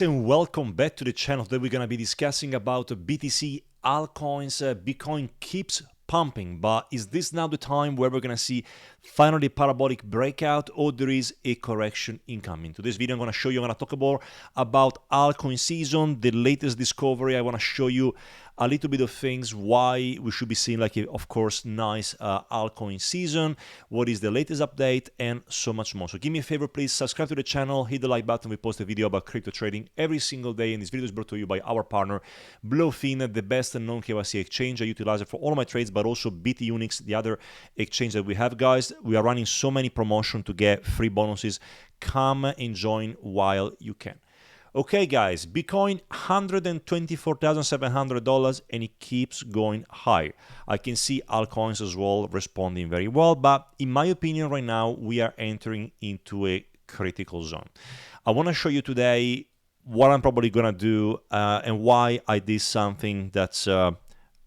And welcome back to the channel. Today we're going to be discussing about BTC altcoins. Bitcoin keeps pumping, but is this now the time where we're going to see finally parabolic breakout, or there is a correction incoming? Today's video I'm going to show you, I'm going to talk about altcoin season, the latest discovery. I want to show you a little bit of things, why we should be seeing like a, of course, nice altcoin season, what is the latest update, and so much more. So give me a favor, please subscribe to the channel, hit the like button. We post a video about crypto trading every single day, and this video is brought to you by our partner Bluefin, the best non-KYC exchange. I utilize it for all of my trades, but also BT Unix, the other exchange that we have. Guys, we are running so many promotions to get free bonuses. Come and join while you can. Okay, guys, Bitcoin $124,700, and it keeps going higher. I can see altcoins as well responding very well, but in my opinion right now we are entering into a critical zone. I want to show you today what I'm probably gonna do and why I did something that's I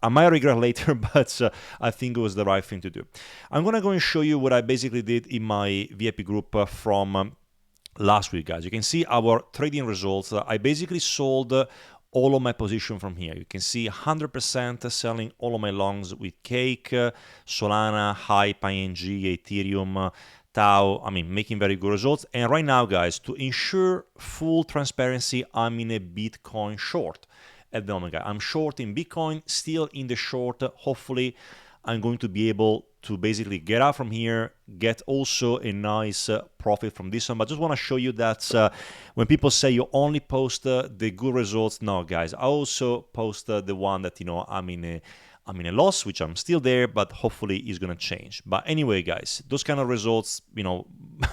might regret later, but I think it was the right thing to do. I'm gonna go and show you what I basically did in my VIP group from last week, guys. You can see our trading results. I basically sold all of my position from here. You can see 100% selling all of my longs with Cake, Solana, Hype, ING, Ethereum, Tau. I mean, making very good results. And right now, guys, to ensure full transparency, I'm in a Bitcoin short at the moment, guys. I'm short in Bitcoin, still in the short. Hopefully, I'm going to be able to basically get out from here, get also a nice profit from this one. But I just want to show you that when people say you only post the good results, no, guys, I also post the one that, you know, I'm in a loss, which I'm still there, but hopefully is going to change. But anyway, guys, those kind of results, you know,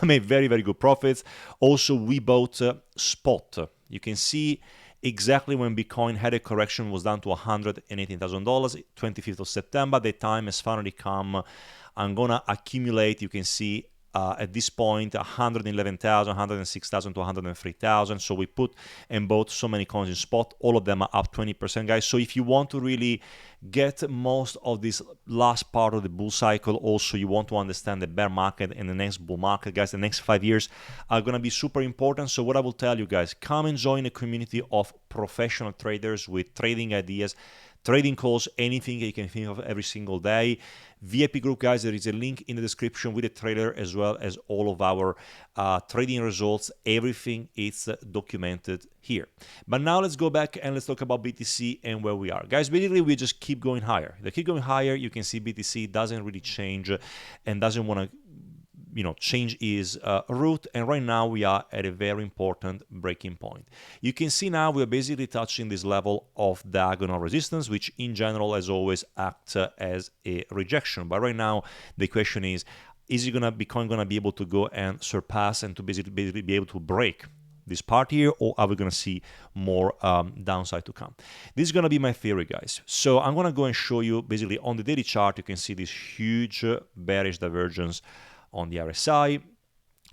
made very, very good profits. Also, we bought spot. You can see exactly when Bitcoin had a correction, was down to $118,000, 25th of September. The time has finally come. I'm gonna accumulate. You can see at this point 111,000, 106,000 to 103,000. So we put and bought so many coins in spot. All of them are up 20%, guys. So if you want to really get most of this last part of the bull cycle, also you want to understand the bear market and the next bull market, guys, the next 5 years are going to be super important. So what I will tell you, guys, come and join a community of professional traders with trading ideas, trading calls, anything you can think of every single day. VIP group, guys, there is a link in the description with a trailer as well as all of our trading results. Everything is documented here. But now let's go back and let's talk about BTC and where we are. Guys, basically we just keep going higher. They keep going higher. You can see BTC doesn't really change and doesn't want to, you know, change is route, and right now we are at a very important breaking point. You can see now we are basically touching this level of diagonal resistance, which in general, as always, acts as a rejection. But right now the question is Bitcoin gonna be able to go and surpass and to basically be able to break this part here, or are we going to see more downside to come? This is going to be my theory, guys. So I'm going to go and show you basically on the daily chart. You can see this huge bearish divergence on the RSI.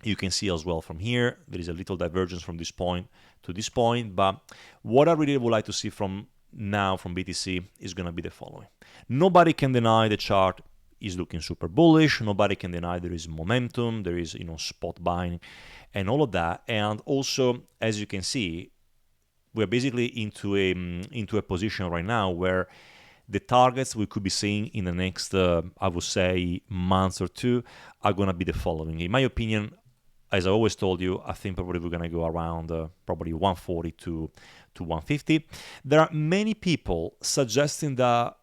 You can see as well from here, there is a little divergence from this point to this point. But what I really would like to see from now from BTC is going to be the following. Nobody can deny the chart is looking super bullish. Nobody can deny there is momentum. There is, you know, spot buying and all of that. And also, as you can see, we're basically into a position right now where the targets we could be seeing in the next, I would say, month or two are going to be the following. In my opinion, as I always told you, I think probably we're going to go around probably 140 to 150. There are many people suggesting that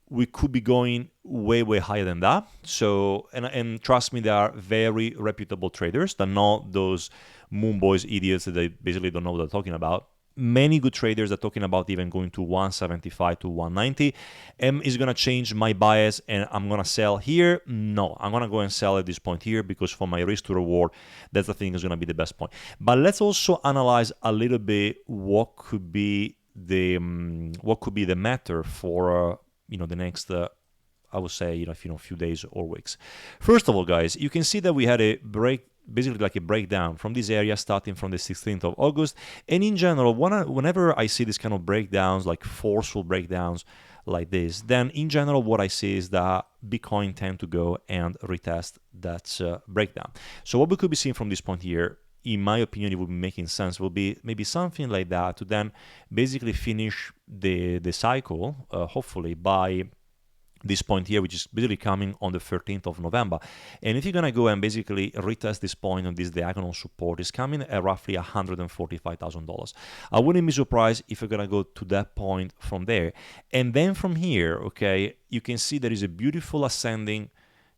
we could be going way, way higher than that. So, and trust me, they are very reputable traders. They're not those moon boys idiots that they basically don't know what they're talking about. Many good traders are talking about even going to 175 to 190. Is going to change my bias and I'm going to sell here? No, I'm going to go and sell at this point here because for my risk to reward, that's the thing is going to be the best point. But let's also analyze a little bit what could be the matter for you know, the next I would say, you know, few days or weeks. First of all, guys, you can see that we had a break, basically like a breakdown from this area starting from the 16th of August. And in general, whenever I see this kind of breakdowns, like forceful breakdowns like this, then in general, what I see is that Bitcoin tend to go and retest that breakdown. So what we could be seeing from this point here in my opinion, it would be making sense will be maybe something like that to then basically finish the cycle, hopefully by this point here, which is basically coming on the 13th of November. And if you're going to go and basically retest this point on this diagonal support, is coming at roughly $145,000. I wouldn't be surprised if you're going to go to that point from there. And then from here, okay, you can see there is a beautiful ascending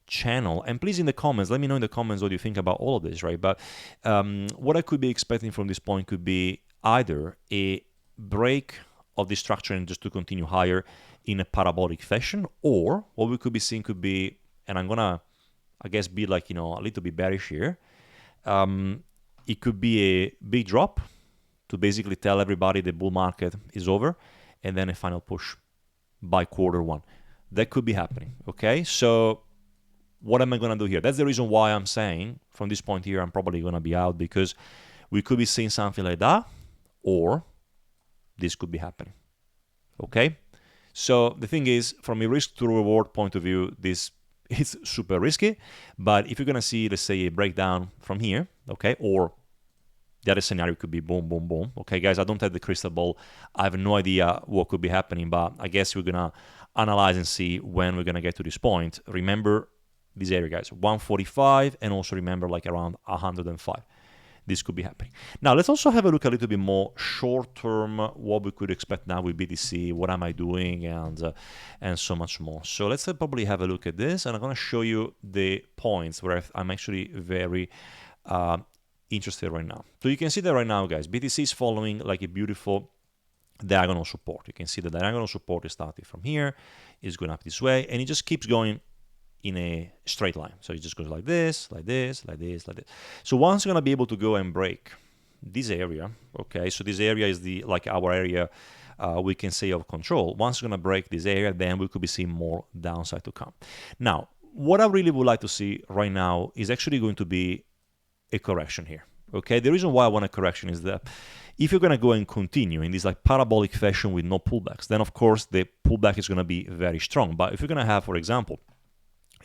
channel. And please, in the comments, let me know in the comments what you think about all of this, right? But what I could be expecting from this point could be either a break of the structure and just to continue higher in a parabolic fashion, or what we could be seeing could be, and I'm gonna, I guess, be like, a little bit bearish here. It could be a big drop to basically tell everybody the bull market is over, and then a final push by quarter 1. That could be happening, okay? So what am I gonna do here? That's the reason why I'm saying from this point here, I'm probably gonna be out, because we could be seeing something like that, or this could be happening, okay? So the thing is, from a risk to reward point of view, this is super risky. But if you're going to see, let's say, a breakdown from here, okay, or the other scenario could be boom, boom, boom. Okay, guys, I don't have the crystal ball. I have no idea what could be happening, but I guess we're going to analyze and see when we're going to get to this point. Remember this area, guys, 145, and also remember like around 105. This could be happening. Now, let's also have a look a little bit more short-term, what we could expect now with BTC, what am I doing, and so much more. So let's probably have a look at this, and I'm going to show you the points where I'm actually very interested right now. So you can see that right now, guys, BTC is following like a beautiful diagonal support. You can see the diagonal support is starting from here, is going up this way, and it just keeps going in a straight line. So it just goes like this, like this, like this, like this. So once you're gonna be able to go and break this area, okay, so this area is the like our area, we can say, of control. Once you're gonna break this area, then we could be seeing more downside to come. Now, what I really would like to see right now is actually going to be a correction here, okay? The reason why I want a correction is that if you're gonna go and continue in this like parabolic fashion with no pullbacks, then of course the pullback is gonna be very strong. But if you're gonna have, for example,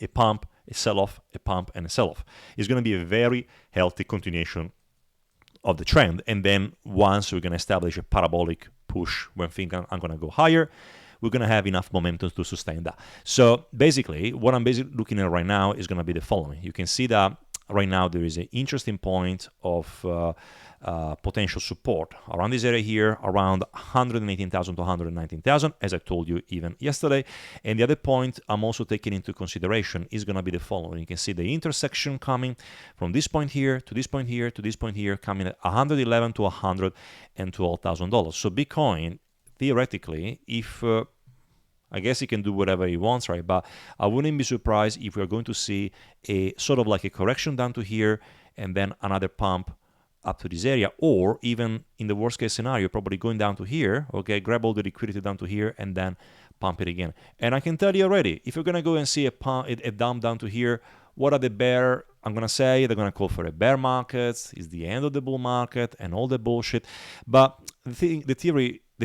a pump, a sell-off, a pump, and a sell-off, it's going to be a very healthy continuation of the trend. And then once we're going to establish a parabolic push when things are going to go higher, we're going to have enough momentum to sustain that. So basically, what I'm basically looking at right now is going to be the following. You can see that right now there is an interesting point of potential support around this area here, around 118,000 to 119,000, as I told you even yesterday. And the other point I'm also taking into consideration is going to be the following. You can see the intersection coming from this point here to this point here to this point here, coming at 111 to 112,000 dollars. So Bitcoin, theoretically, if I guess he can do whatever he wants, right? But I wouldn't be surprised if we're going to see a sort of like a correction down to here and then another pump up to this area, or even in the worst case scenario, probably going down to here, okay, grab all the liquidity down to here and then pump it again. And I can tell you already, if you're going to go and see a dump down to here, what are the bear? I'm going to say they're going to call for a bear market, it's the end of the bull market and all the bullshit. But the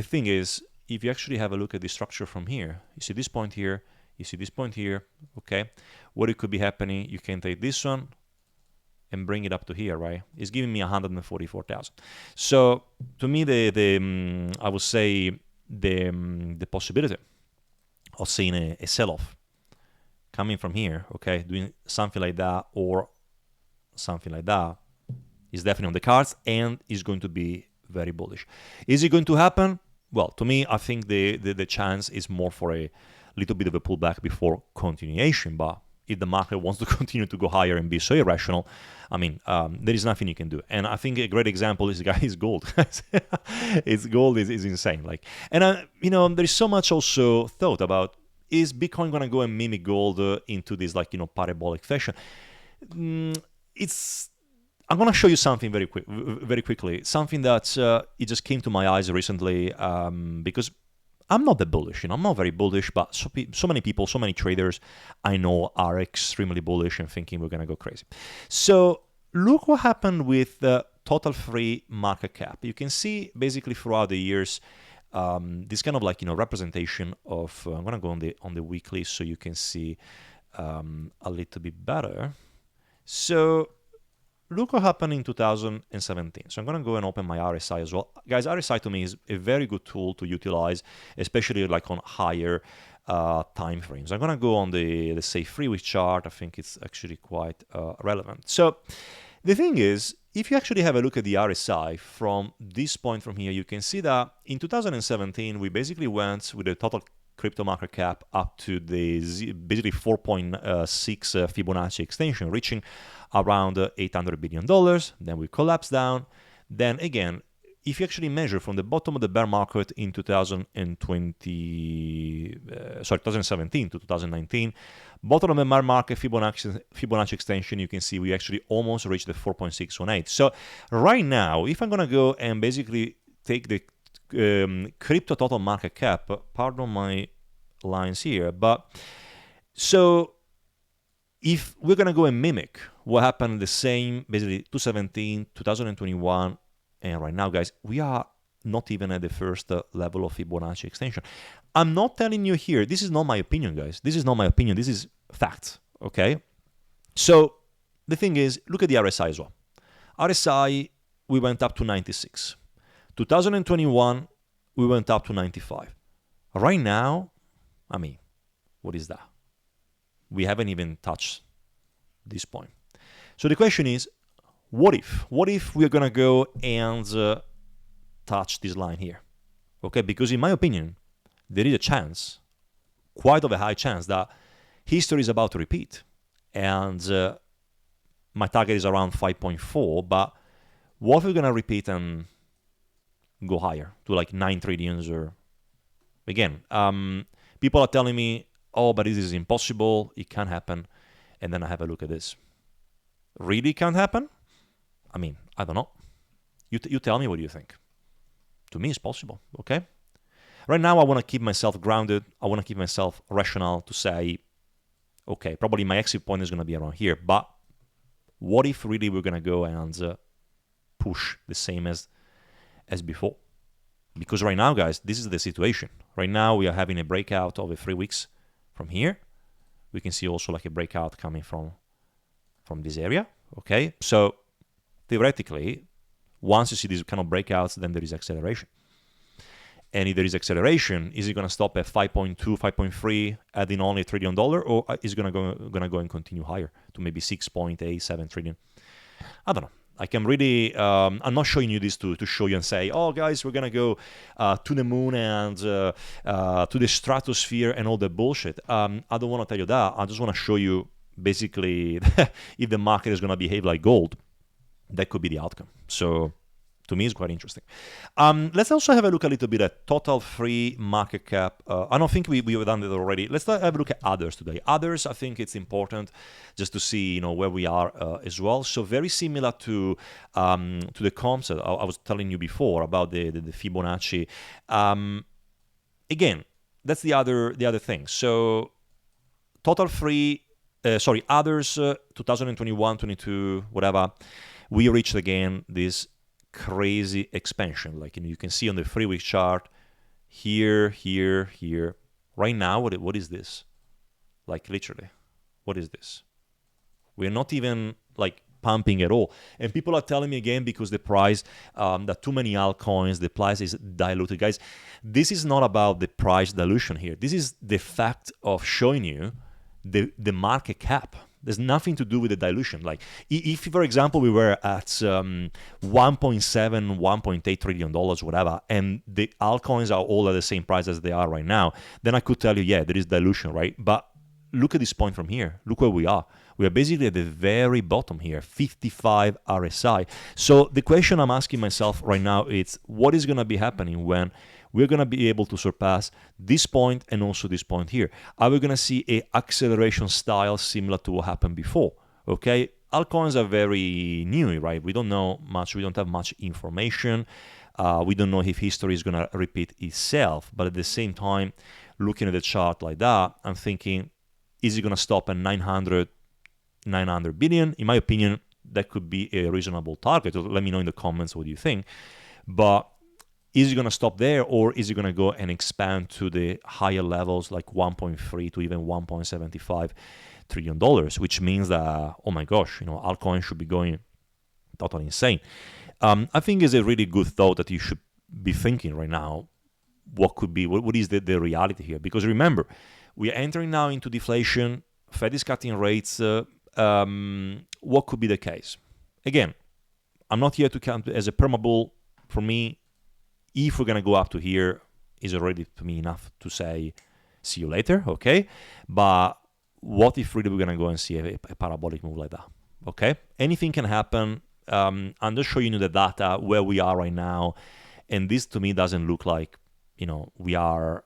thing is, if you actually have a look at the structure from here, you see this point here, you see this point here, okay, what it could be happening, you can take this one and bring it up to here, right? It's giving me 144,000. So to me, I would say the possibility of seeing a sell-off coming from here, okay, doing something like that or something like that is definitely on the cards and is going to be very bullish. Is it going to happen? Well, to me, I think the chance is more for a little bit of a pullback before continuation, but if the market wants to continue to go higher and be so irrational, I mean, there is nothing you can do. And I think a great example is gold. Gold is insane. Like, and there is so much also thought about, is Bitcoin going to go and mimic gold into this like parabolic fashion? I'm going to show you something very quickly. Something that it just came to my eyes recently because I'm not that bullish, I'm not very bullish, but so many people, so many traders I know are extremely bullish and thinking we're going to go crazy. So look what happened with the total free market cap. You can see basically throughout the years this kind of like representation of. I'm going to go on the weekly so you can see a little bit better. So look what happened in 2017. So I'm going to go and open my RSI as well. Guys, RSI to me is a very good tool to utilize, especially like on higher time frames. I'm going to go on the, let's say, 3-week chart. I think it's actually quite relevant. So the thing is, if you actually have a look at the RSI from this point from here, you can see that in 2017, we basically went with a total crypto market cap up to the basically 4.6 Fibonacci extension, reaching around $800 billion. Then we collapsed down. Then again, if you actually measure from the bottom of the bear market in 2017 to 2019, bottom of the bear market Fibonacci extension, you can see we actually almost reached the 4.618. So right now, if I'm going to go and basically take the crypto total market cap, pardon my lines here, but so if we're going to go and mimic what happened the same, basically 2017, 2021, and right now, guys, we are not even at the first level of Fibonacci extension. I'm not telling you here, this is not my opinion, guys. This is not my opinion. This is fact, okay? So the thing is, look at the RSI as well. RSI, we went up to 96. 2021, we went up to 95. Right now, I mean, what is that? We haven't even touched this point. So the question is, what if? What if we're going to go and touch this line here? Okay, because in my opinion, there is a chance, quite of a high chance, that history is about to repeat. And my target is around 5.4, but what if we're going to repeat and go higher to like 9 trillions or again, people are telling me, oh, but this is impossible, it can't happen. And then I have a look at this. Really can't happen? I mean, I don't know. You tell me what you think. To me, it's possible, okay? Right now, I want to keep myself grounded. I want to keep myself rational to say, okay, probably my exit point is going to be around here, but what if really we're going to go and push the same as before? Because right now, guys, this is the situation. Right now, we are having a breakout over 3 weeks from here. We can see also like a breakout coming from this area, okay? So theoretically, once you see these kind of breakouts, then there is acceleration. And if there is acceleration, is it going to stop at 5.2, 5.3, adding only $1 trillion, or is it going to go and continue higher to maybe 6.8, 7 trillion? I don't know. Like I'm really, I'm not showing you this to show you and say, oh guys, we're gonna go to the moon and to the stratosphere and all the bullshit. I don't want to tell you that. I just want to show you basically if the market is gonna behave like gold. That could be the outcome. So to me, it's quite interesting. Let's also have a look a little bit at total free market cap. I don't think we've done it already. Let's have a look at others today. Others, I think it's important just to see, where we are as well. So very similar to the concept I was telling you before about the Fibonacci. Again, that's the other thing. So total free, others, 2021, 22, whatever. We reached again this crazy expansion. Like you can see on the 3-week chart, here. Right now, what is this? Like literally, what is this? We're not even like pumping at all. And people are telling me again, because the price, that too many altcoins, the price is diluted. Guys, this is not about the price dilution here. This is the fact of showing you the market cap. There's nothing to do with the dilution. Like if, for example, we were at 1.7, 1.8 trillion dollars, whatever, and the altcoins are all at the same price as they are right now, then I could tell you, yeah, there is dilution, right? But look at this point from here. Look where we are. We are basically at the very bottom here, 55 RSI. So the question I'm asking myself right now is, what is going to be happening when we're going to be able to surpass this point and also this point here? Are we going to see a acceleration style similar to what happened before? Okay, altcoins are very new, right? We don't know much. We don't have much information. We don't know if history is going to repeat itself. But at the same time, looking at the chart like that, I'm thinking, is it going to stop at 900 billion? In my opinion, that could be a reasonable target. Let me know in the comments what you think. But is it going to stop there, or is it going to go and expand to the higher levels like 1.3 to even 1.75 trillion dollars, which means that, oh my gosh, altcoins should be going totally insane. I think it's a really good thought that you should be thinking right now. What is the reality here? Because remember, we are entering now into deflation. Fed is cutting rates. What could be the case? Again, I'm not here to count as a permabull. For me, if we're going to go up to here, is already to me enough to say, see you later, okay? But what if really we're going to go and see a parabolic move like that, okay? Anything can happen. I'm just showing you the data, where we are right now. And this to me doesn't look like, we are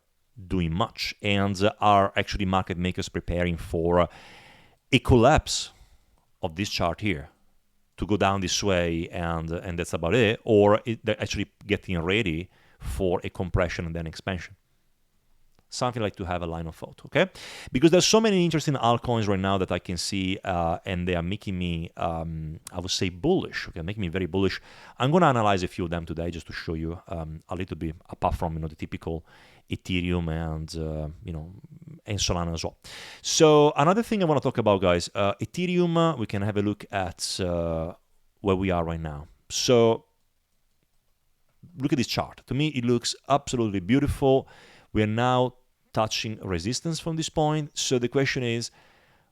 doing much. And are actually market makers preparing for a collapse of this chart here to go down this way, and that's about it? Or they're actually getting ready for a compression and then expansion? Something like to have a line of thought, okay? Because there's so many interesting altcoins right now that I can see, and they are making me, I would say, bullish, okay? Making me very bullish. I'm going to analyze a few of them today just to show you a little bit, apart from, the typical Ethereum and, and Solana as well. So another thing I want to talk about, guys, Ethereum, we can have a look at where we are right now. So look at this chart. To me, it looks absolutely beautiful. We are now touching resistance from this point. So the question is,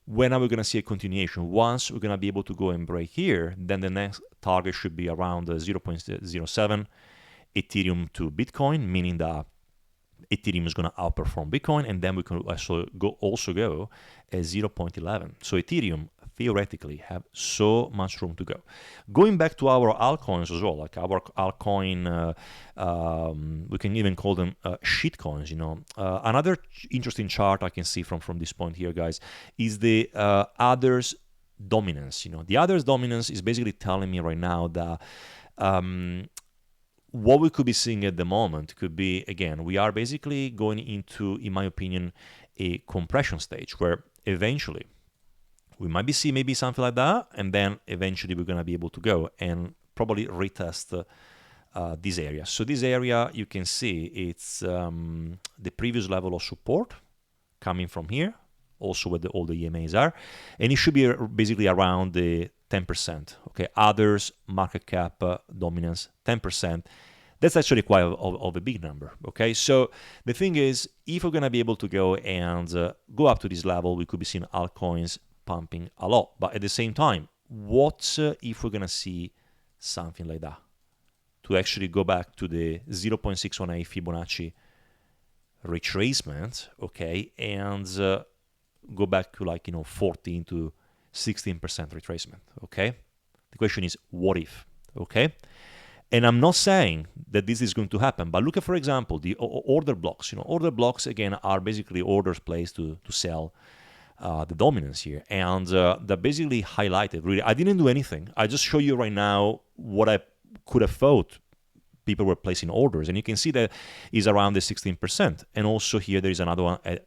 when are we going to see a continuation? Once we're going to be able to go and break here, then the next target should be around 0.07 Ethereum to Bitcoin, meaning that Ethereum is going to outperform Bitcoin, and then we can also go at 0.11. So Ethereum theoretically have so much room to go. Going back to our altcoins as well, like our altcoin, we can even call them shitcoins. Another interesting chart I can see from this point here, guys, is the others dominance. The others dominance is basically telling me right now that what we could be seeing at the moment could be, again, we are basically going into, in my opinion, a compression stage where eventually we might be seeing maybe something like that, and then eventually we're going to be able to go and probably retest this area. So this area, you can see it's the previous level of support coming from here, also where all the EMAs are, and it should be basically around the 10%. Okay, others market cap dominance 10%. That's actually quite of a big number. Okay, so the thing is, if we're going to be able to go and go up to this level, we could be seeing altcoins pumping a lot. But at the same time, what if we're going to see something like that? To actually go back to the 0.618 Fibonacci retracement, okay, and go back to 14 to 16% retracement, okay? The question is, what if, okay? And I'm not saying that this is going to happen, but look at, for example, the order blocks. Order blocks, again, are basically orders placed to sell the dominance here. And that basically highlighted, really, I didn't do anything. I just show you right now what I could have thought people were placing orders. And you can see that is around the 16%. And also here, there is another one at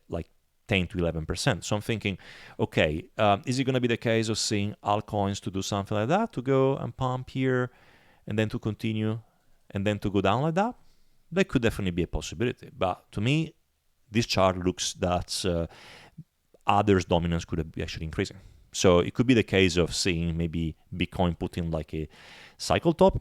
10 to 11%. So I'm thinking, okay, is it going to be the case of seeing altcoins to do something like that, to go and pump here, and then to continue, and then to go down like that? That could definitely be a possibility. But to me, this chart looks that others' dominance could be actually increasing. So it could be the case of seeing maybe Bitcoin putting like a cycle top,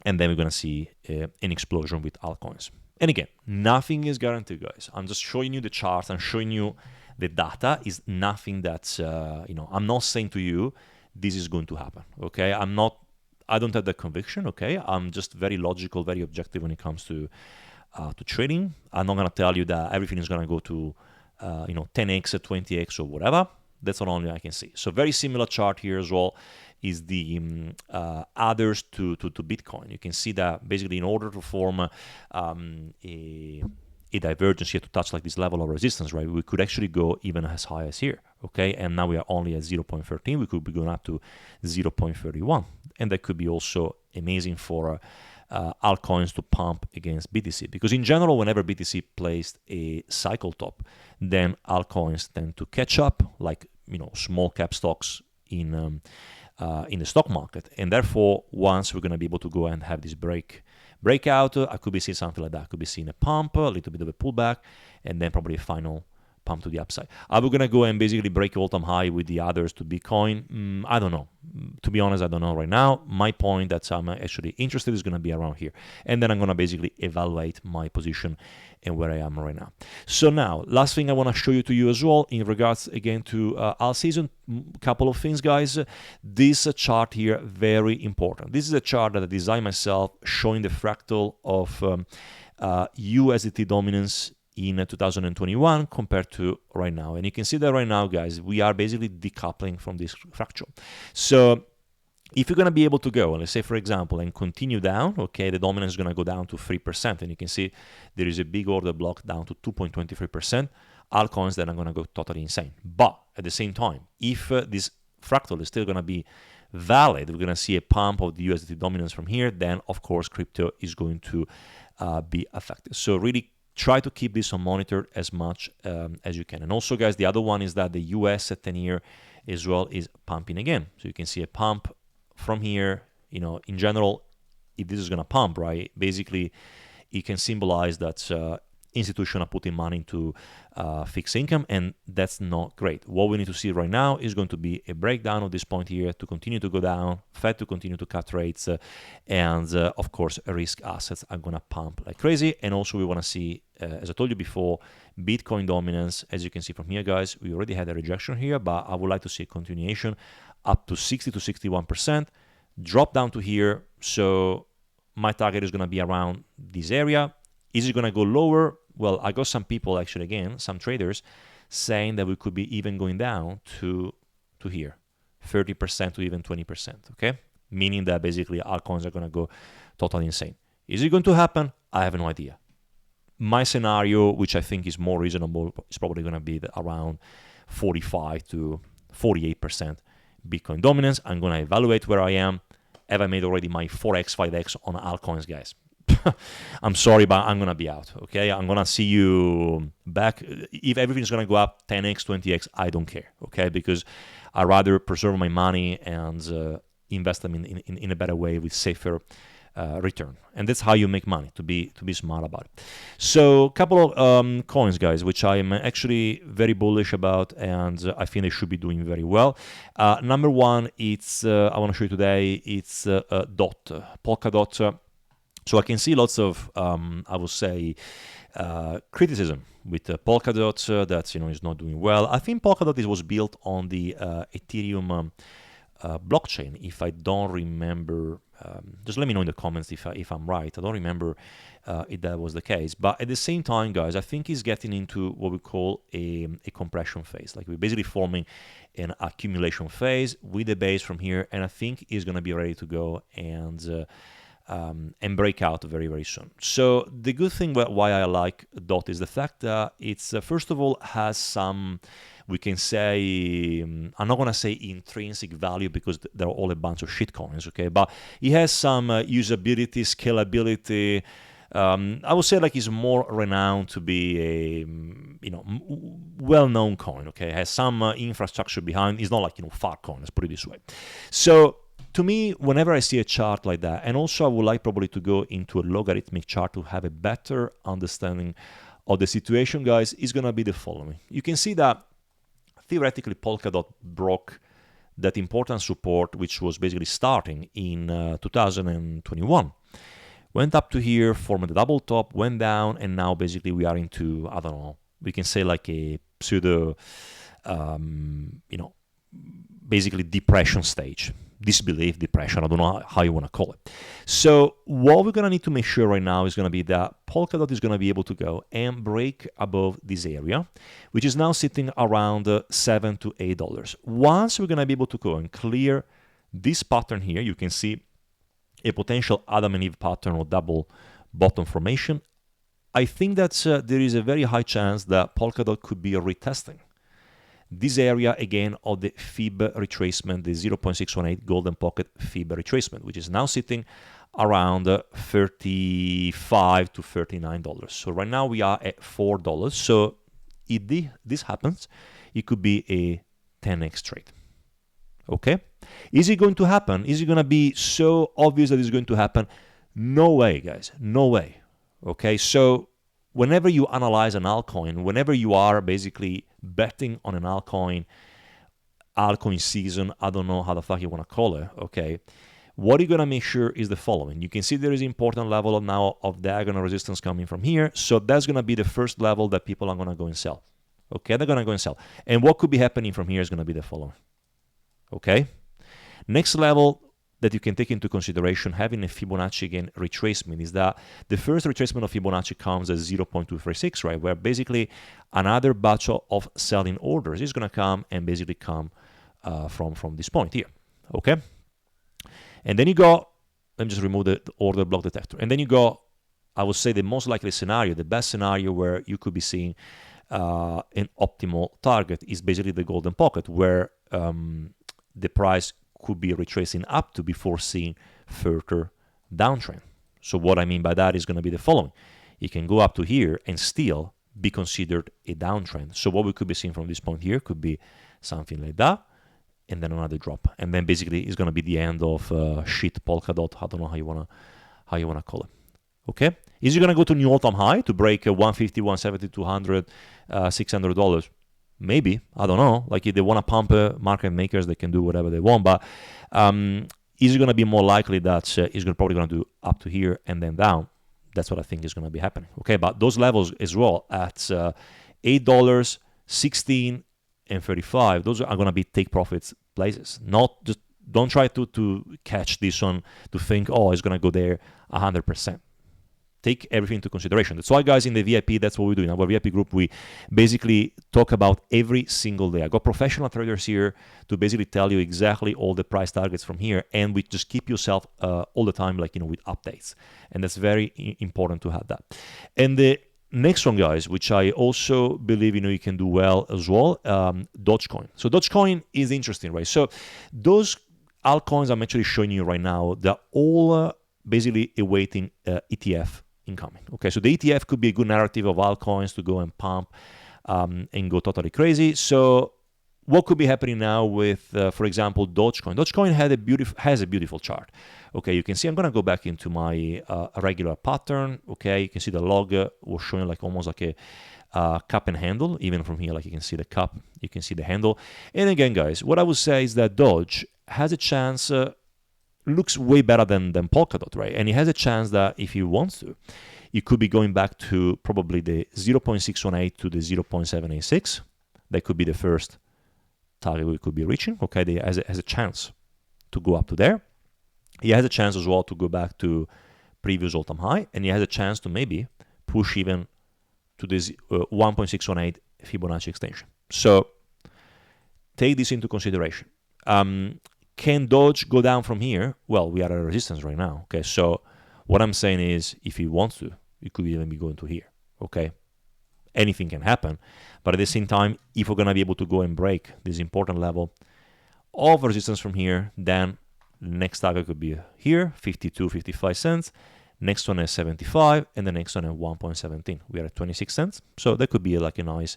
and then we're going to see an explosion with altcoins. And again, nothing is guaranteed, guys. I'm just showing you the charts. I'm showing you the data. Is nothing that, I'm not saying to you, this is going to happen, okay? I don't have that conviction, okay? I'm just very logical, very objective when it comes to trading. I'm not going to tell you that everything is going to go to, 10x, 20x, or whatever. That's not only I can see. So very similar chart here as well is the others to Bitcoin. You can see that basically in order to form a divergence here to touch like this level of resistance, right, we could actually go even as high as here, okay? And now we are only at 0.13. We could be going up to 0.31. And that could be also amazing for altcoins to pump against BTC. Because in general, whenever BTC placed a cycle top, then altcoins tend to catch up, like, small cap stocks in the stock market. And therefore, once we're going to be able to go and have this breakout, I could be seeing something like that. I could be seeing a pump, a little bit of a pullback, and then probably a final pump to the upside. Are we going to go and basically break all-time high with the others to Bitcoin? I don't know. To be honest, I don't know right now. My point that I'm actually interested is going to be around here. And then I'm going to basically evaluate my position and where I am right now. So now, last thing I want to show you to you as well in regards again to alt season, couple of things, guys. This chart here, very important. This is a chart that I designed myself showing the fractal of USDT dominance in 2021 compared to right now. And you can see that right now, guys, we are basically decoupling from this fractal. So if you're going to be able to go, let's say, for example, and continue down, okay, the dominance is going to go down to 3%. And you can see there is a big order block down to 2.23%. Altcoins that are going to go totally insane. But at the same time, if this fractal is still going to be valid, we're going to see a pump of the USDT dominance from here, then, of course, crypto is going to be affected. So really try to keep this on monitor as much as you can. And also, guys, the other one is that the US 10-year as well is pumping again. So you can see a pump from here. You know, in general, if this is going to pump, right, basically it can symbolize that institutions are putting money into fixed income, and that's not great. What we need to see right now is going to be a breakdown of this point here to continue to go down, Fed to continue to cut rates, and of course, risk assets are going to pump like crazy. And also we want to see, as I told you before, Bitcoin dominance. As you can see from here, guys, we already had a rejection here, but I would like to see a continuation up to 60 to 61%, drop down to here. So my target is going to be around this area. Is it going to go lower? Well, I got some people, actually, again, some traders, saying that we could be even going down to here, 30% to even 20%, okay? Meaning that basically altcoins are going to go totally insane. Is it going to happen? I have no idea. My scenario, which I think is more reasonable, is probably going to be around 45 to 48% Bitcoin dominance. I'm going to evaluate where I am. Have I made already my 4x, 5x on altcoins, guys? I'm sorry, but I'm going to be out, okay? I'm going to see you back. If everything's going to go up 10x, 20x, I don't care, okay? Because I'd rather preserve my money and invest them in a better way with safer return. And that's how you make money, to be smart about it. So a couple of coins, guys, which I'm actually very bullish about, and I think they should be doing very well. Number one, it's I want to show you today, it's Polkadot. So I can see lots of, I would say, criticism with Polkadot that is not doing well. I think Polkadot was built on the Ethereum blockchain. If I don't remember, just let me know in the comments if I'm right. I don't remember if that was the case. But at the same time, guys, I think he's getting into what we call a compression phase. Like we're basically forming an accumulation phase with the base from here, and I think he's going to be ready to go and break out very, very soon. So the good thing why I like DOT is the fact that it's, first of all, has some, we can say, I'm not going to say intrinsic value because they're all a bunch of shitcoins, okay? But it has some usability, scalability. I would say like it's more renowned to be a well-known coin, okay? It has some infrastructure behind. It's not like Filecoin, let's put it this way. So to me, whenever I see a chart like that, and also I would like probably to go into a logarithmic chart to have a better understanding of the situation, guys, is going to be the following. You can see that theoretically Polkadot broke that important support, which was basically starting in 2021. Went up to here, formed a double top, went down, and now basically we are into, I don't know, we can say like a pseudo, basically depression stage. Disbelief, depression, I don't know how you want to call it. So what we're going to need to make sure right now is going to be that Polkadot is going to be able to go and break above this area, which is now sitting around $7 to $8. Once we're going to be able to go and clear this pattern here, you can see a potential Adam and Eve pattern or double bottom formation. I think that there is a very high chance that Polkadot could be retesting this area again of the fib retracement, the 0.618 golden pocket fib retracement, which is now sitting around $35 to $39. So right now we are at $4. So if this happens, it could be a 10x trade. Okay? Is it going to happen? Is it going to be so obvious that it's going to happen? No way, guys. No way. Okay? So whenever you analyze an altcoin, whenever you are basically betting on an altcoin season, I don't know how the fuck you want to call it, okay, what you're going to make sure is the following. You can see there is an important level now of diagonal resistance coming from here. So that's going to be the first level that people are going to go and sell. Okay, they're going to go and sell. And what could be happening from here is going to be the following. Okay, next level that you can take into consideration having a Fibonacci again retracement is that the first retracement of Fibonacci comes at 0.236, right, where basically another batch of selling orders is going to come and basically come from this point here. Okay, and then you go, let me just remove the order block detector, and then you go, I would say the most likely scenario, the best scenario where you could be seeing an optimal target is basically the golden pocket, where the price could be retracing up to before seeing further downtrend. So what I mean by that is going to be the following. It can go up to here and still be considered a downtrend. So what we could be seeing from this point here could be something like that, and then another drop. And then basically it's going to be the end of shit Polkadot. I don't know how you wanna call it. Okay? Is it going to go to new all-time high to break 150, 170, 200, $600? Maybe, I don't know. Like if they want to pump market makers, they can do whatever they want. But is it going to be more likely that it's probably going to do up to here and then down? That's what I think is going to be happening. Okay, but those levels as well at $8, $16, and $35, those are going to be take profits places. Not just don't try to catch this one to think, oh, it's going to go there 100%. Take everything into consideration. That's why, guys, in the VIP, that's what we do. In our VIP group, we basically talk about every single day. I got professional traders here to basically tell you exactly all the price targets from here, and we just keep yourself all the time, like, with updates. And that's very important to have that. And the next one, guys, which I also believe, you can do well as well, Dogecoin. So Dogecoin is interesting, right? So those altcoins I'm actually showing you right now, they're all basically awaiting ETF incoming. Okay, so the ETF could be a good narrative of altcoins to go and pump and go totally crazy. So what could be happening now with, for example, Dogecoin? Dogecoin has a beautiful chart. Okay, you can see I'm going to go back into my regular pattern. Okay, you can see the log was showing like almost like a cup and handle. Even from here, like you can see the cup, you can see the handle. And again, guys, what I would say is that Doge has a chance, looks way better than Polkadot, right? And it has a chance that if he wants to, it could be going back to probably the 0.618 to the 0.786. That could be the first target we could be reaching. Okay, they has a chance to go up to there. He has a chance as well to go back to previous all-time high, and he has a chance to maybe push even to this 1.618 Fibonacci extension. So take this into consideration. Can Doge go down from here? Well, we are at a resistance right now. Okay, so what I'm saying is, if he wants to, it could even be going to here. Okay, anything can happen, but at the same time, if we're gonna be able to go and break this important level of resistance from here, then the next target could be here, 52, 55 cents. Next one is 75, and the next one is 1.17. We are at 26 cents, so that could be like a nice,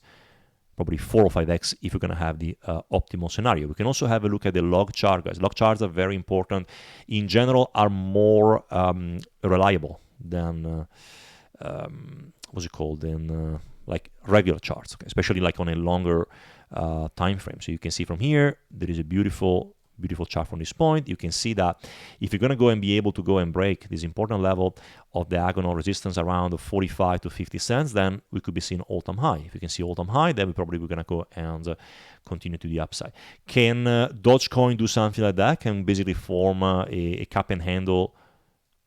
probably 4 or 5x if you're going to have the optimal scenario. We can also have a look at the log chart, guys. Log charts are very important. In general, are more reliable than than like regular charts, okay? Especially like on a longer time frame. So you can see from here there is a beautiful chart from this point. You can see that if you're going to go and be able to go and break this important level of diagonal resistance around 45 to 50 cents, then we could be seeing all-time high. If you can see all-time high, then we're going to go and continue to the upside. Can Dogecoin do something like that? Can basically form a cup and handle.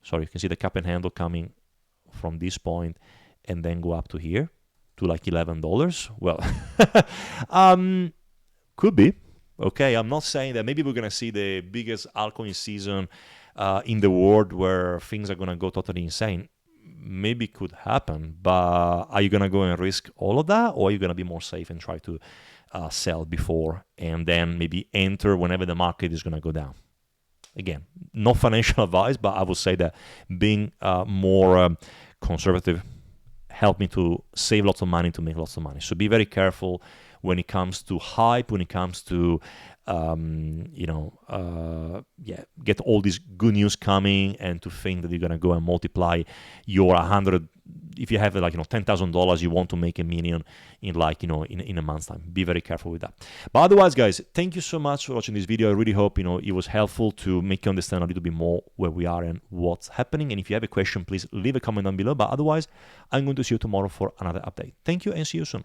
Sorry, you can see the cup and handle coming from this point and then go up to here to like $11. Well, could be. Okay, I'm not saying that maybe we're going to see the biggest altcoin season in the world where things are going to go totally insane. Maybe it could happen, but are you going to go and risk all of that, or are you going to be more safe and try to sell before and then maybe enter whenever the market is going to go down? Again, not financial advice, but I would say that being more conservative helped me to save lots of money, to make lots of money. So be very careful when it comes to hype, when it comes to get all this good news coming, and to think that you're gonna go and multiply your 100. If you have like $10,000, you want to make $1 million in in a month's time. Be very careful with that. But otherwise, guys, thank you so much for watching this video. I really hope it was helpful to make you understand a little bit more where we are and what's happening. And if you have a question, please leave a comment down below. But otherwise, I'm going to see you tomorrow for another update. Thank you and see you soon.